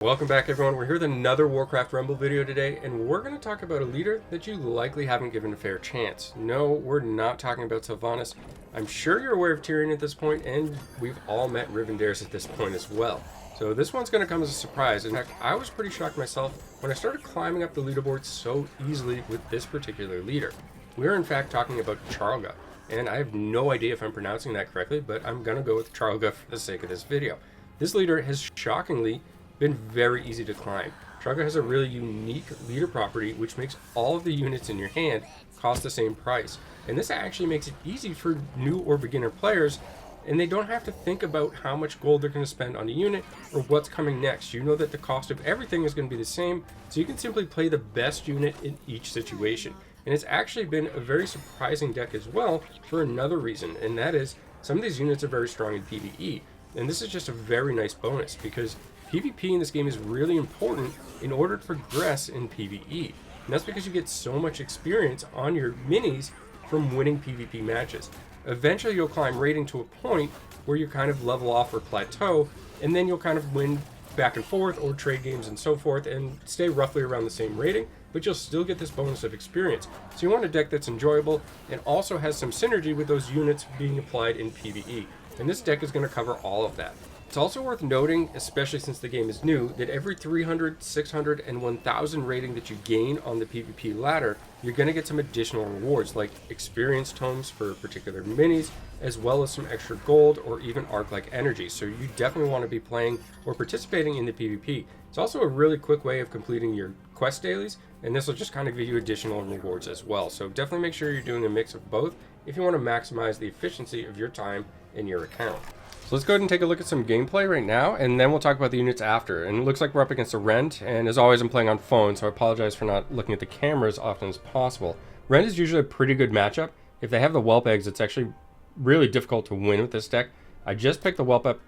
Welcome back, everyone. We're here with another Warcraft Rumble video today, and we're going to talk about a leader that you likely haven't given a fair chance. No, we're not talking about Sylvanas. I'm sure you're aware of Tyrion at this point, and we've all met Rivendares at this point as well. So this one's going to come as a surprise. In fact, I was pretty shocked myself when I started climbing up the leaderboard so easily with this particular leader. We're in fact talking about Charlga, and I have no idea if I'm pronouncing that correctly, but I'm going to go with Charlga for the sake of this video. This leader has shockingly been very easy to climb. Charlga has a really unique leader property which makes all of the units in your hand cost the same price. And this actually makes it easy for new or beginner players, and they don't have to think about how much gold they're going to spend on a unit or what's coming next. You know that the cost of everything is going to be the same, so you can simply play the best unit in each situation. And it's actually been a very surprising deck as well for another reason, and that is some of these units are very strong in PvE. And this is just a very nice bonus because PvP in this game is really important in order to progress in PvE. And that's because you get so much experience on your minis from winning PvP matches. Eventually you'll climb rating to a point where you kind of level off or plateau, and then you'll kind of win back and forth or trade games and so forth and stay roughly around the same rating, but you'll still get this bonus of experience. So you want a deck that's enjoyable and also has some synergy with those units being applied in PvE. And this deck is going to cover all of that. It's also worth noting, especially since the game is new, that every 300, 600, and 1000 rating that you gain on the PvP ladder, you're going to get some additional rewards like experience tomes for particular minis, as well as some extra gold or even arc-like energy. So you definitely want to be playing or participating in the PvP. It's also a really quick way of completing your quest dailies, and this will just kind of give you additional rewards as well. So definitely make sure you're doing a mix of both if you want to maximize the efficiency of your time in your account. So let's go ahead and take a look at some gameplay right now, and then we'll talk about the units after. And it looks like we're up against a Rend, and as always I'm playing on phone, so I apologize for not looking at the camera as often as possible. Rend is usually a pretty good matchup. If they have the Whelp Eggs, it's actually really difficult to win with this deck. I just picked the Whelp up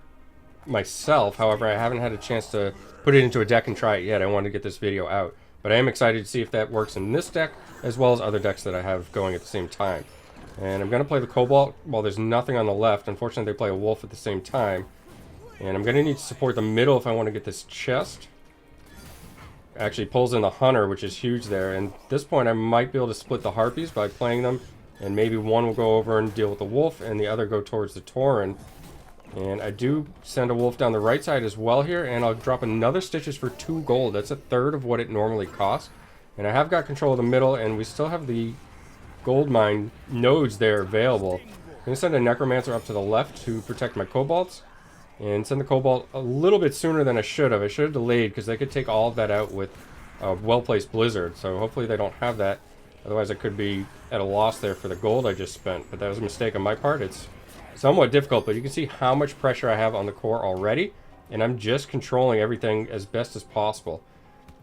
myself, however I haven't had a chance to put it into a deck and try it yet. I wanted to get this video out. But I am excited to see if that works in this deck, as well as other decks that I have going at the same time. And I'm going to play the Cobalt while there's nothing on the left. Unfortunately, they play a Wolf at the same time. And I'm going to need to support the middle if I want to get this chest. Actually pulls in the Hunter, which is huge there. And at this point, I might be able to split the Harpies by playing them. And maybe one will go over and deal with the Wolf, and the other go towards the Tauren. And I do send a Wolf down the right side as well here. And I'll drop another Stitches for 2 gold. That's a third of what it normally costs. And I have got control of the middle, and we still have the gold mine nodes there available. I'm going to send a Necromancer up to the left to protect my Kobolds, and send the Cobalt a little bit sooner than I should have. I should have delayed because they could take all of that out with a well-placed Blizzard, so hopefully they don't have that. Otherwise I could be at a loss there for the gold I just spent, but that was a mistake on my part. It's somewhat difficult, but you can see how much pressure I have on the core already, and I'm just controlling everything as best as possible.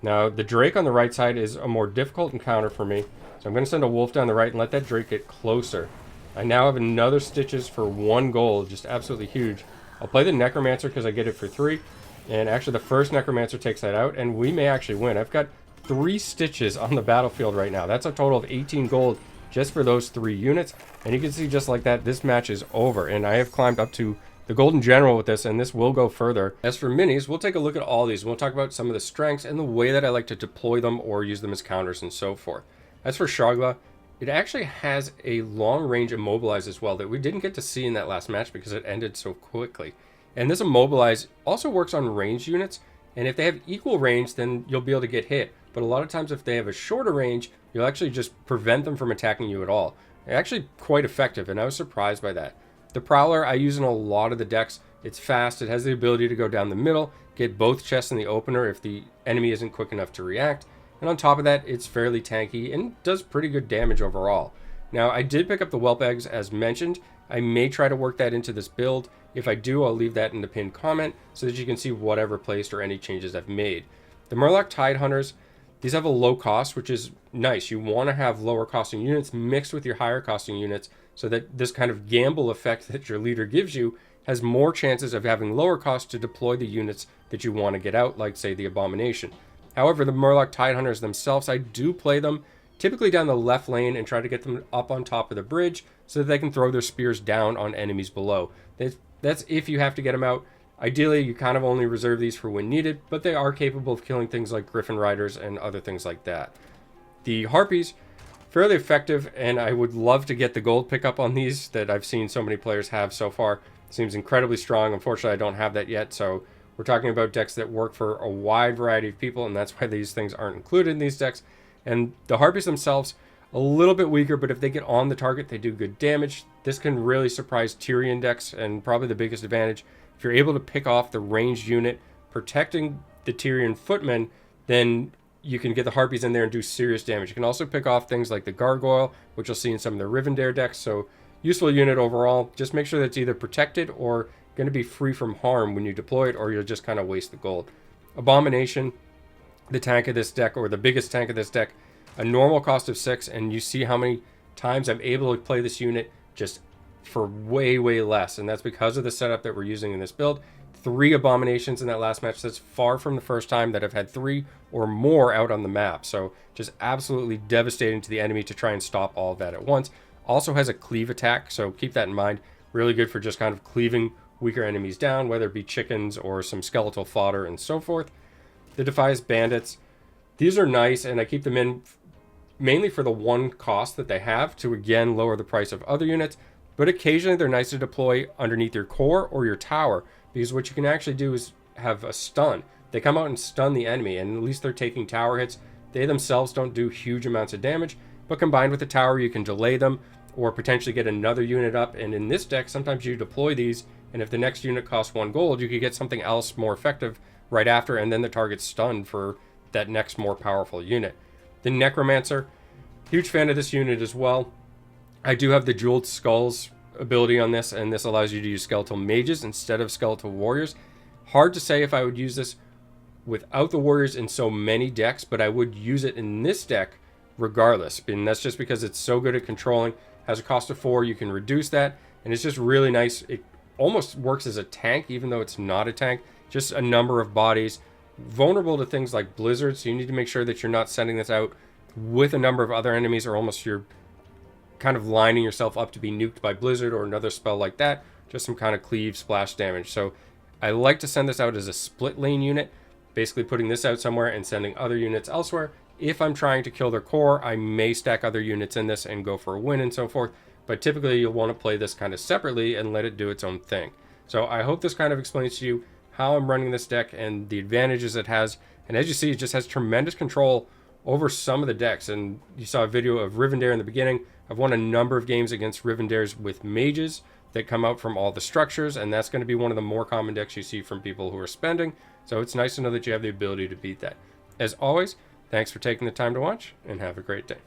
Now the Drake on the right side is a more difficult encounter for me. So I'm going to send a Wolf down the right and let that Drake get closer. I now have another Stitches for 1 gold, just absolutely huge. I'll play the Necromancer because I get it for 3. And actually the first Necromancer takes that out, and we may actually win. I've got 3 Stitches on the battlefield right now. That's a total of 18 gold just for those 3 units. And you can see just like that, this match is over. And I have climbed up to the Golden General with this, and this will go further. As for minis, we'll take a look at all these. We'll talk about some of the strengths and the way that I like to deploy them or use them as counters and so forth. As for Charlga, it actually has a long range immobilize as well that we didn't get to see in that last match because it ended so quickly. And this immobilize also works on ranged units, and if they have equal range, then you'll be able to get hit. But a lot of times if they have a shorter range, you'll actually just prevent them from attacking you at all. They're actually quite effective, and I was surprised by that. The Prowler I use in a lot of the decks. It's fast, it has the ability to go down the middle, get both chests in the opener if the enemy isn't quick enough to react. And on top of that, it's fairly tanky and does pretty good damage overall. Now, I did pick up the Whelp Eggs as mentioned. I may try to work that into this build. If I do, I'll leave that in the pinned comment so that you can see whatever placed or any changes I've made. The Murloc Tidehunters, these have a low cost, which is nice. You want to have lower costing units mixed with your higher costing units so that this kind of gamble effect that your leader gives you has more chances of having lower cost to deploy the units that you want to get out, like say the Abomination. However, the Murloc Tidehunters themselves, I do play them typically down the left lane and try to get them up on top of the bridge so that they can throw their spears down on enemies below. That's if you have to get them out. Ideally, you kind of only reserve these for when needed, but they are capable of killing things like Griffin Riders and other things like that. The Harpies, fairly effective, and I would love to get the gold pickup on these that I've seen so many players have so far. Seems incredibly strong. Unfortunately, I don't have that yet, so we're talking about decks that work for a wide variety of people, and that's why these things aren't included in these decks. And the Harpies themselves, a little bit weaker, but if they get on the target, they do good damage. This can really surprise Tyrion decks, and probably the biggest advantage, if you're able to pick off the ranged unit protecting the Tyrion footmen, then you can get the Harpies in there and do serious damage. You can also pick off things like the Gargoyle, which you'll see in some of the Rivendare decks. So useful unit overall. Just make sure that it's either protected or going to be free from harm when you deploy it, or you'll just kind of waste the gold. Abomination, the tank of this deck, or the biggest tank of this deck, a normal cost of 6, and you see how many times I'm able to play this unit just for way less, and that's because of the setup that we're using in this build. 3 Abominations in that last match. That's far from the first time that I've had 3 or more out on the map, so just absolutely devastating to the enemy to try and stop all of that at once. Also has a cleave attack, so keep that in mind. Really good for just kind of cleaving weaker enemies down, whether it be chickens or some skeletal fodder and so forth. The Defias Bandits, these are nice, and I keep them in mainly for the one cost that they have to again lower the price of other units, but occasionally they're nice to deploy underneath your core or your tower, because what you can actually do is have a stun. They come out and stun the enemy, and at least they're taking tower hits. They themselves don't do huge amounts of damage, but combined with the tower, you can delay them or potentially get another unit up. And in this deck, sometimes you deploy these, and if the next unit costs 1 gold, you could get something else more effective right after, and then the target's stunned for that next more powerful unit. The Necromancer, huge fan of this unit as well. I do have the Jeweled Skulls ability on this, and this allows you to use skeletal mages instead of skeletal warriors. Hard to say if I would use this without the warriors in so many decks, but I would use it in this deck regardless, and that's just because it's so good at controlling. Has a cost of 4, you can reduce that, and it's just really nice. It almost works as a tank, even though it's not a tank. Just a number of bodies, vulnerable to things like blizzards, so you need to make sure that you're not sending this out with a number of other enemies, or almost you're kind of lining yourself up to be nuked by blizzard or another spell like that. Just some kind of cleave splash damage. So I like to send this out as a split lane unit, basically putting this out somewhere and sending other units elsewhere. If I'm trying to kill their core, I may stack other units in this and go for a win and so forth, but typically you'll want to play this kind of separately and let it do its own thing. So I hope this kind of explains to you how I'm running this deck and the advantages it has. And as you see, it just has tremendous control over some of the decks. And you saw a video of Rivendare in the beginning. I've won a number of games against Rivendares with mages that come out from all the structures, and that's going to be one of the more common decks you see from people who are spending. So it's nice to know that you have the ability to beat that. As always, thanks for taking the time to watch, and have a great day.